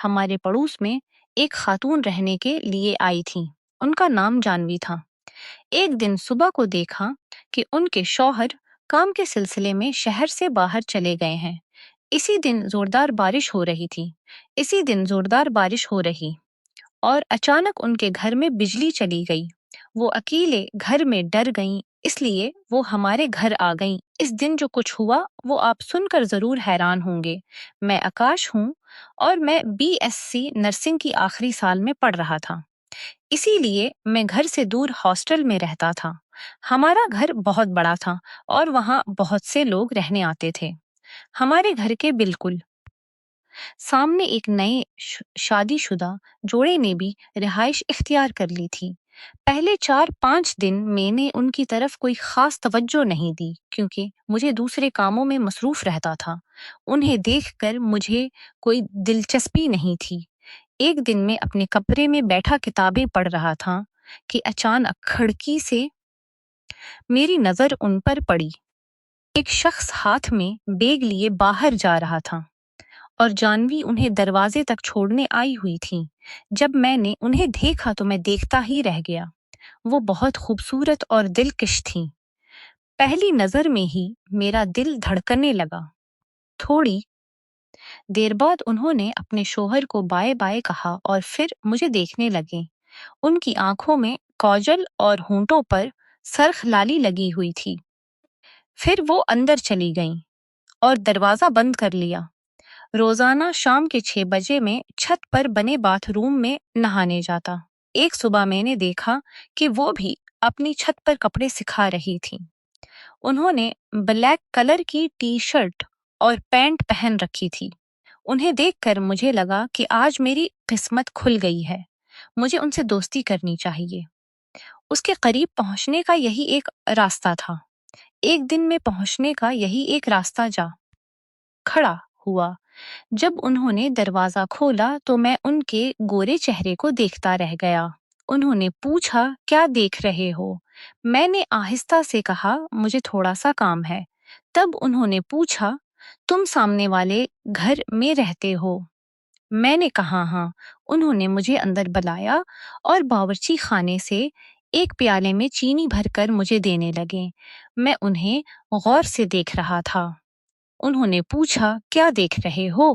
ہمارے پڑوس میں ایک خاتون رہنے کے لیے آئی تھی۔ ان کا نام جانوی تھا۔ ایک دن صبح کو دیکھا کہ ان کے شوہر کام کے سلسلے میں شہر سے باہر چلے گئے ہیں۔ اسی دن زوردار بارش ہو رہی اور اچانک ان کے گھر میں بجلی چلی گئی۔ وہ اکیلے گھر میں ڈر گئیں، اس لیے وہ ہمارے گھر آ گئیں۔ اس دن جو کچھ ہوا وہ آپ سن کر ضرور حیران ہوں گے۔ میں آکاش ہوں اور میں BSc نرسنگ کی آخری سال میں پڑھ رہا تھا، اسی لیے میں گھر سے دور ہاسٹل میں رہتا تھا۔ ہمارا گھر بہت بڑا تھا اور وہاں بہت سے لوگ رہنے آتے تھے۔ ہمارے گھر کے بالکل سامنے ایک نئے شادی شدہ جوڑے نے بھی رہائش اختیار کر لی تھی۔ پہلے 4-5 دن میں نے ان کی طرف کوئی خاص توجہ نہیں دی کیونکہ مجھے دوسرے کاموں میں مصروف رہتا تھا۔ انہیں دیکھ کر مجھے کوئی دلچسپی نہیں تھی۔ ایک دن میں اپنے کمرے میں بیٹھا کتابیں پڑھ رہا تھا کہ اچانک کھڑکی سے میری نظر ان پر پڑی۔ ایک شخص ہاتھ میں بیگ لیے باہر جا رہا تھا اور جانوی انہیں دروازے تک چھوڑنے آئی ہوئی تھی۔ جب میں نے انہیں دیکھا تو میں دیکھتا ہی رہ گیا۔ وہ بہت خوبصورت اور دلکش تھیں۔ پہلی نظر میں ہی میرا دل دھڑکنے لگا۔ تھوڑی دیر بعد انہوں نے اپنے شوہر کو بائے بائے کہا اور پھر مجھے دیکھنے لگے۔ ان کی آنکھوں میں کاجل اور ہونٹوں پر سرخ لالی لگی ہوئی تھی۔ پھر وہ اندر چلی گئیں اور دروازہ بند کر لیا۔ روزانہ شام کے 6 بجے میں چھت پر بنے باتھ روم میں نہانے جاتا۔ ایک صبح میں نے دیکھا کہ وہ بھی اپنی چھت پر کپڑے سکھا رہی تھی۔ انہوں نے بلیک کلر کی ٹی شرٹ اور پینٹ پہن رکھی تھی۔ انہیں دیکھ کر مجھے لگا کہ آج میری قسمت کھل گئی ہے، مجھے ان سے دوستی کرنی چاہیے۔ اس کے قریب پہنچنے کا یہی ایک راستہ تھا۔ ایک دن میں پہنچنے کا یہی ایک راستہ جا کھڑا ہوا۔ جب انہوں نے دروازہ کھولا تو میں ان کے گورے چہرے کو دیکھتا رہ گیا۔ انہوں نے پوچھا، کیا دیکھ رہے ہو؟ میں نے آہستہ سے کہا، مجھے تھوڑا سا کام ہے۔ تب انہوں نے پوچھا، تم سامنے والے گھر میں رہتے ہو؟ میں نے کہا ہاں۔ انہوں نے مجھے اندر بلایا اور باورچی خانے سے ایک پیالے میں چینی بھر کر مجھے دینے لگے۔ میں انہیں غور سے دیکھ رہا تھا۔ انہوں نے پوچھا، کیا دیکھ رہے ہو؟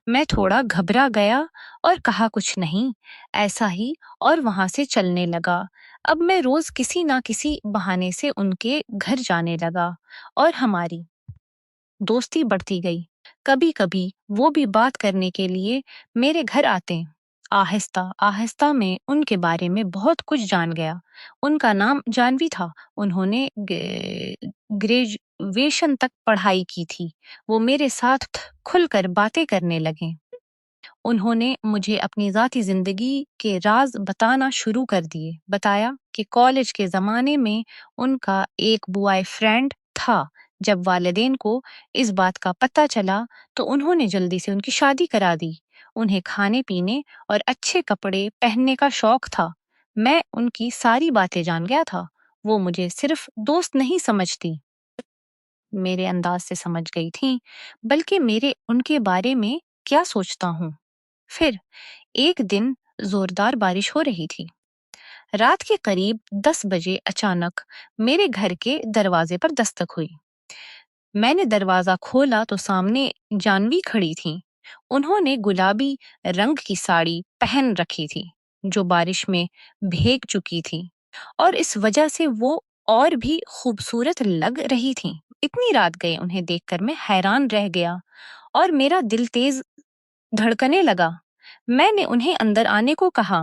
میں تھوڑا گھبرا گیا اور کہا کچھ نہیں، ایسا ہی، اور وہاں سے چلنے لگا۔ اب میں روز کسی نہ کسی بہانے سے ان کے گھر جانے لگا اور ہماری دوستی بڑھتی گئی۔ کبھی کبھی وہ بھی بات کرنے کے لیے میرے گھر آتے۔ آہستہ آہستہ میں ان کے بارے میں بہت کچھ جان گیا۔ ان کا نام جانوی تھا۔ انہوں نے گریجویشن تک پڑھائی کی تھی۔ وہ میرے ساتھ کھل کر باتیں کرنے لگے۔ انہوں نے مجھے اپنی ذاتی زندگی کے راز بتانا شروع کر دیے۔ بتایا کہ کالج کے زمانے میں ان کا ایک بوائے فرینڈ تھا۔ جب والدین کو اس بات کا پتہ چلا تو انہوں نے جلدی سے ان کی شادی کرا دی۔ انہیں کھانے پینے اور اچھے کپڑے پہننے کا شوق تھا۔ میں ان کی ساری باتیں جان گیا تھا۔ وہ مجھے صرف دوست نہیں سمجھتی، میرے انداز سے سمجھ گئی تھیں، بلکہ میرے ان کے بارے میں کیا سوچتا ہوں۔ پھر ایک دن زوردار بارش ہو رہی تھی۔ رات کے قریب 10 بجے اچانک میرے گھر کے دروازے پر دستک ہوئی۔ میں نے دروازہ کھولا تو سامنے جانوی کھڑی تھیں۔ انہوں نے گلابی رنگ کی ساڑی پہن رکھی تھی جو بارش میں بھیگ چکی تھی، اور اس وجہ سے وہ اور بھی خوبصورت لگ رہی تھیں۔ اتنی رات گئے انہیں دیکھ کر میں حیران رہ گیا اور میرا دل تیز دھڑکنے لگا۔ میں نے انہیں اندر آنے کو کہا۔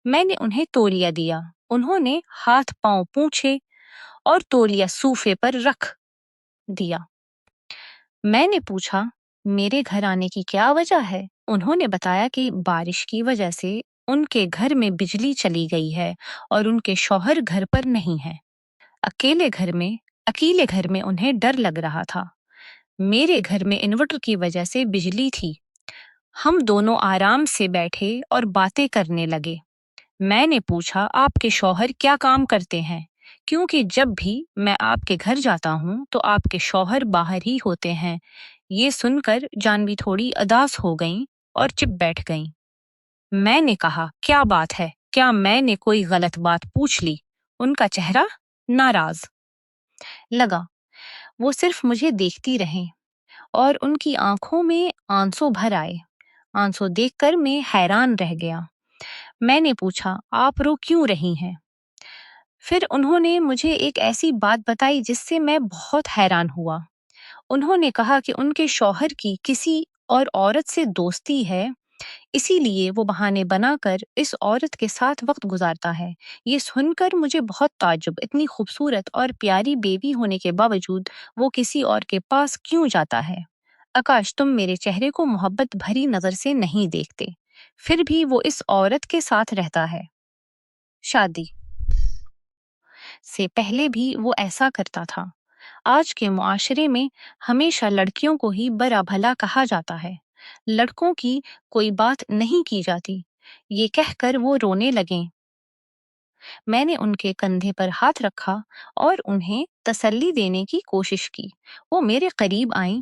میں نے انہیں تولیہ دیا۔ انہوں نے ہاتھ پاؤں پوچھے اور تولیہ صوفے پر رکھ دیا۔ میں نے پوچھا، میرے گھر آنے کی کیا وجہ ہے؟ انہوں نے بتایا کہ بارش کی وجہ سے ان کے گھر میں بجلی چلی گئی ہے اور ان کے شوہر گھر پر نہیں ہے۔ اکیلے گھر میں انہیں ڈر لگ رہا تھا۔ میرے گھر میں انورٹر کی وجہ سے بجلی تھی۔ ہم دونوں آرام سے بیٹھے اور باتیں کرنے لگے۔ میں نے پوچھا، آپ کے شوہر کیا کام کرتے ہیں؟ کیونکہ جب بھی میں آپ کے گھر جاتا ہوں تو آپ کے شوہر باہر ہی ہوتے ہیں۔ یہ سن کر جانوی تھوڑی اداس ہو گئیں اور چپ بیٹھ گئیں۔ میں نے کہا، کیا بات ہے؟ کیا میں نے کوئی غلط بات پوچھ لی؟ ان کا چہرہ ناراض لگا۔ وہ صرف مجھے دیکھتی رہیں اور ان کی آنکھوں میں آنسو بھر آئے۔ آنسو دیکھ کر میں حیران رہ گیا۔ میں نے پوچھا، آپ رو کیوں رہی ہیں؟ پھر انہوں نے مجھے ایک ایسی بات بتائی جس سے میں بہت حیران ہوا۔ انہوں نے کہا کہ ان کے شوہر کی کسی اور عورت سے دوستی ہے، اسی لیے وہ بہانے بنا کر اس عورت کے ساتھ وقت گزارتا ہے۔ یہ سن کر مجھے بہت تعجب، اتنی خوبصورت اور پیاری بیوی ہونے کے باوجود وہ کسی اور کے پاس کیوں جاتا ہے؟ آکاش، تم میرے چہرے کو محبت بھری نظر سے نہیں دیکھتے، پھر بھی وہ اس عورت کے ساتھ رہتا ہے۔ شادی سے پہلے بھی وہ ایسا کرتا تھا۔ آج کے معاشرے میں ہمیشہ لڑکیوں کو ہی برا بھلا کہا جاتا ہے، لڑکوں کی کوئی بات نہیں کی جاتی۔ یہ کہہ کر وہ رونے لگیں۔ میں نے ان کے کندھے پر ہاتھ رکھا اور انہیں تسلی دینے کی کوشش کی۔ وہ میرے قریب آئیں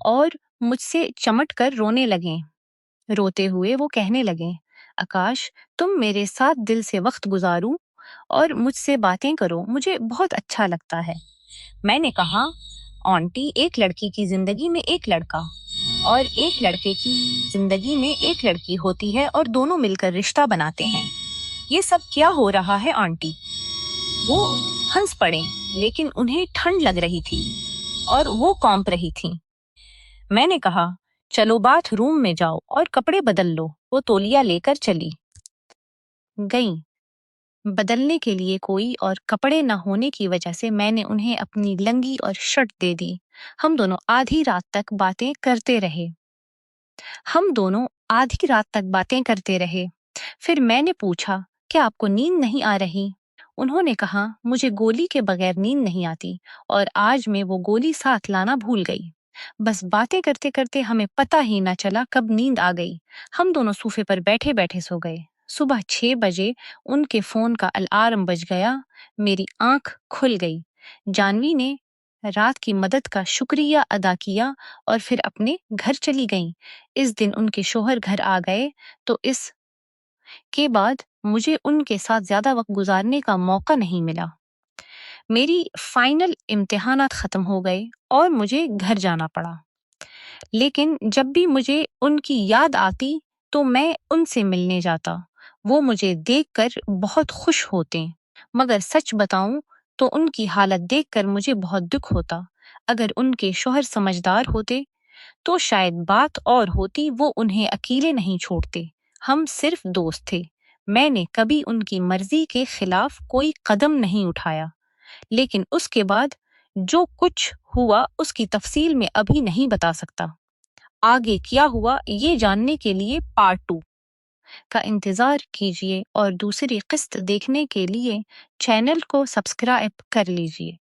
اور مجھ سے چمٹ کر رونے لگیں۔ روتے ہوئے وہ کہنے لگیں، آکاش، تم میرے ساتھ دل سے وقت گزارو اور مجھ سے باتیں کرو، مجھے بہت اچھا لگتا ہے۔ میں نے کہا، آنٹی، ایک لڑکی کی زندگی میں ایک لڑکا اور ایک لڑکے کی زندگی میں ایک لڑکی ہوتی ہے اور دونوں مل کر رشتہ بناتے ہیں۔ یہ سب کیا ہو رہا ہے آنٹی؟ وہ ہنس پڑیں، لیکن انہیں ٹھنڈ لگ رہی تھی اور وہ کانپ رہی تھیں۔ میں نے کہا، چلو باتھ روم میں جاؤ اور کپڑے بدل لو۔ وہ تولیہ لے کر چلی گئیں۔ بدلنے کے لیے کوئی اور کپڑے نہ ہونے کی وجہ سے میں نے انہیں اپنی لنگی اور شرٹ دے دی۔ ہم دونوں آدھی رات تک باتیں کرتے رہے۔ پھر میں نے پوچھا، کیا آپ کو نیند نہیں آ رہی؟ انہوں نے کہا، مجھے گولی کے بغیر نیند نہیں آتی اور آج میں وہ گولی ساتھ لانا بھول گئی۔ بس باتیں کرتے کرتے ہمیں پتہ ہی نہ چلا کب نیند آ گئی۔ ہم دونوں صوفے پر بیٹھے بیٹھے سو گئے۔ صبح 6 بجے ان کے فون کا الارم بج گیا۔ میری آنکھ کھل گئی۔ جانوی نے رات کی مدد کا شکریہ ادا کیا اور پھر اپنے گھر چلی گئیں۔ اس دن ان کے شوہر گھر آ گئے تو اس کے بعد مجھے ان کے ساتھ زیادہ وقت گزارنے کا موقع نہیں ملا۔ میری فائنل امتحانات ختم ہو گئے اور مجھے گھر جانا پڑا، لیکن جب بھی مجھے ان کی یاد آتی تو میں ان سے ملنے جاتا۔ وہ مجھے دیکھ کر بہت خوش ہوتے، مگر سچ بتاؤں تو ان کی حالت دیکھ کر مجھے بہت دکھ ہوتا۔ اگر ان کے شوہر سمجھدار ہوتے تو شاید بات اور ہوتی، وہ انہیں اکیلے نہیں چھوڑتے۔ ہم صرف دوست تھے۔ میں نے کبھی ان کی مرضی کے خلاف کوئی قدم نہیں اٹھایا، لیکن اس کے بعد جو کچھ ہوا اس کی تفصیل میں ابھی نہیں بتا سکتا۔ آگے کیا ہوا یہ جاننے کے لیے پارٹ 2 کا انتظار کیجیے اور دوسری قسط دیکھنے کے لیے چینل کو سبسکرائب کر لیجیے۔